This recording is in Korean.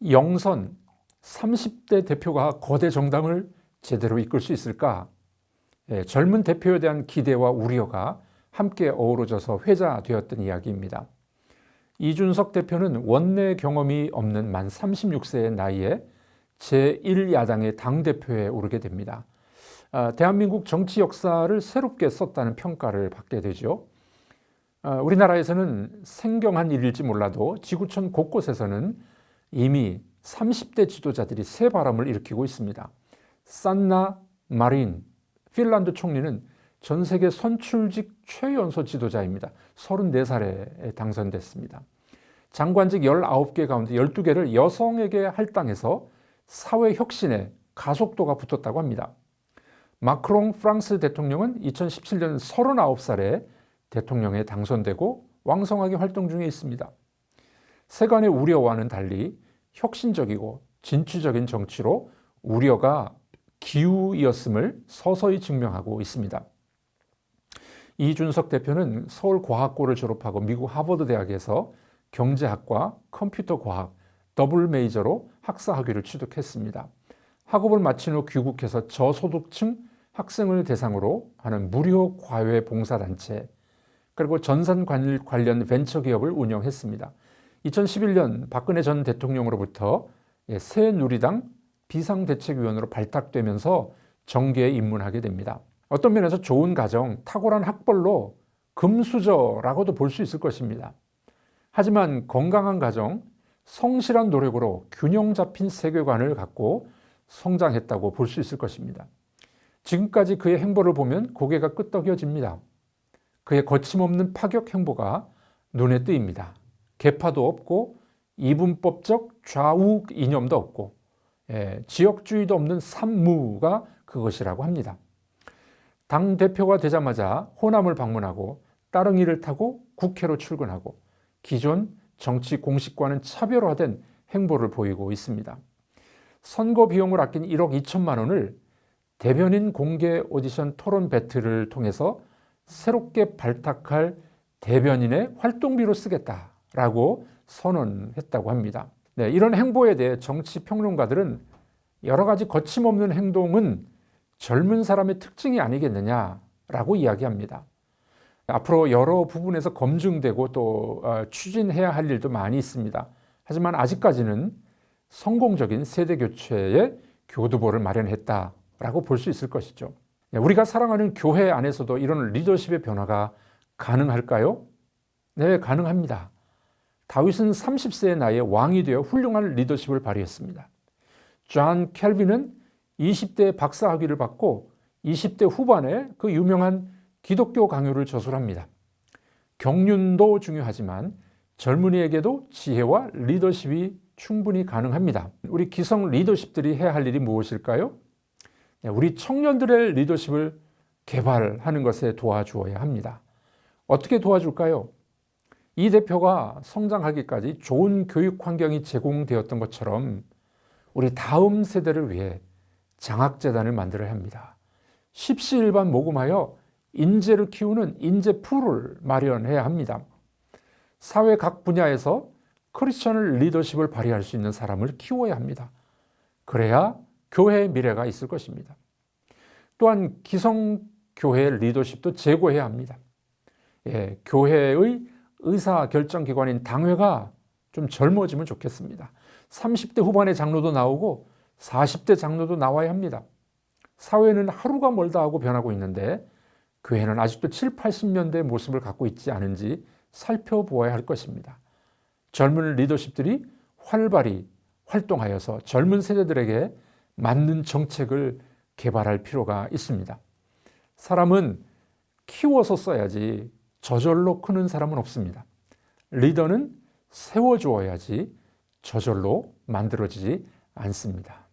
영선 30대 대표가 거대 정당을 제대로 이끌 수 있을까? 젊은 대표에 대한 기대와 우려가 함께 어우러져서 회자되었던 이야기입니다. 이준석 대표는 원내 경험이 없는 만 36세의 나이에 제1야당의 당대표에 오르게 됩니다. 대한민국 정치 역사를 새롭게 썼다는 평가를 받게 되죠. 우리나라에서는 생경한 일일지 몰라도 지구촌 곳곳에서는 이미 30대 지도자들이 새바람을 일으키고 있습니다. 산나 마린 핀란드 총리는 전 세계 선출직 최연소 지도자입니다. 34살에 당선됐습니다. 장관직 19개 가운데 12개를 여성에게 할당해서 사회 혁신에 가속도가 붙었다고 합니다. 마크롱 프랑스 대통령은 2017년 39살에 대통령에 당선되고 왕성하게 활동 중에 있습니다. 세간의 우려와는 달리 혁신적이고 진취적인 정치로 우려가 기우이었음을 서서히 증명하고 있습니다. 이준석 대표는 서울과학고를 졸업하고 미국 하버드 대학에서 경제학과 컴퓨터과학 더블 메이저로 학사 학위를 취득했습니다. 학업을 마친 후 귀국해서 저소득층 학생을 대상으로 하는 무료 과외 봉사단체 그리고 전산 관련 벤처기업을 운영했습니다. 2011년 박근혜 전 대통령으로부터 새누리당 비상대책위원으로 발탁되면서 정계에 입문하게 됩니다. 어떤 면에서 좋은 가정, 탁월한 학벌로 금수저라고도 볼 수 있을 것입니다. 하지만 건강한 가정, 성실한 노력으로 균형 잡힌 세계관을 갖고 성장했다고 볼 수 있을 것입니다. 지금까지 그의 행보를 보면 고개가 끄덕여집니다. 그의 거침없는 파격 행보가 눈에 띄입니다. 계파도 없고 이분법적 좌우 이념도 없고 지역주의도 없는 산무가 그것이라고 합니다. 당대표가 되자마자 호남을 방문하고 따릉이를 타고 국회로 출근하고 기존 정치 공식과는 차별화된 행보를 보이고 있습니다. 선거 비용을 아낀 1억 2천만 원을 대변인 공개 오디션 토론 배틀을 통해서 새롭게 발탁할 대변인의 활동비로 쓰겠다라고 선언했다고 합니다. 이런 행보에 대해 정치 평론가들은 여러 가지 거침없는 행동은 젊은 사람의 특징이 아니겠느냐라고 이야기합니다. 앞으로 여러 부분에서 검증되고 또 추진해야 할 일도 많이 있습니다. 하지만 아직까지는 성공적인 세대 교체의 교두보를 마련했다라고 볼 수 있을 것이죠. 우리가 사랑하는 교회 안에서도 이런 리더십의 변화가 가능할까요? 네, 가능합니다. 다윗은 30세의 나이에 왕이 되어 훌륭한 리더십을 발휘했습니다. 존 켈빈은 20대에 박사 학위를 받고 20대 후반에 그 유명한 기독교 강요를 저술합니다. 경륜도 중요하지만 젊은이에게도 지혜와 리더십이 충분히 가능합니다. 우리 기성 리더십들이 해야 할 일이 무엇일까요? 우리 청년들의 리더십을 개발하는 것에 도와주어야 합니다. 어떻게 도와줄까요? 이 대표가 성장하기까지 좋은 교육 환경이 제공되었던 것처럼 우리 다음 세대를 위해 장학재단을 만들어야 합니다. 십시일반 모금하여 인재를 키우는 인재풀을 마련해야 합니다. 사회 각 분야에서 크리스천 리더십을 발휘할 수 있는 사람을 키워야 합니다. 그래야 교회의 미래가 있을 것입니다. 또한 기성교회 리더십도 제고해야 합니다. 교회의 의사결정기관인 당회가 좀 젊어지면 좋겠습니다. 30대 후반의 장로도 나오고 40대 장로도 나와야 합니다. 사회는 하루가 멀다 하고 변하고 있는데 교회는 아직도 7, 80년대의 모습을 갖고 있지 않은지 살펴보아야 할 것입니다. 젊은 리더십들이 활발히 활동하여서 젊은 세대들에게 맞는 정책을 개발할 필요가 있습니다. 사람은 키워서 써야지 저절로 크는 사람은 없습니다. 리더는 세워주어야지 저절로 만들어지지 않습니다.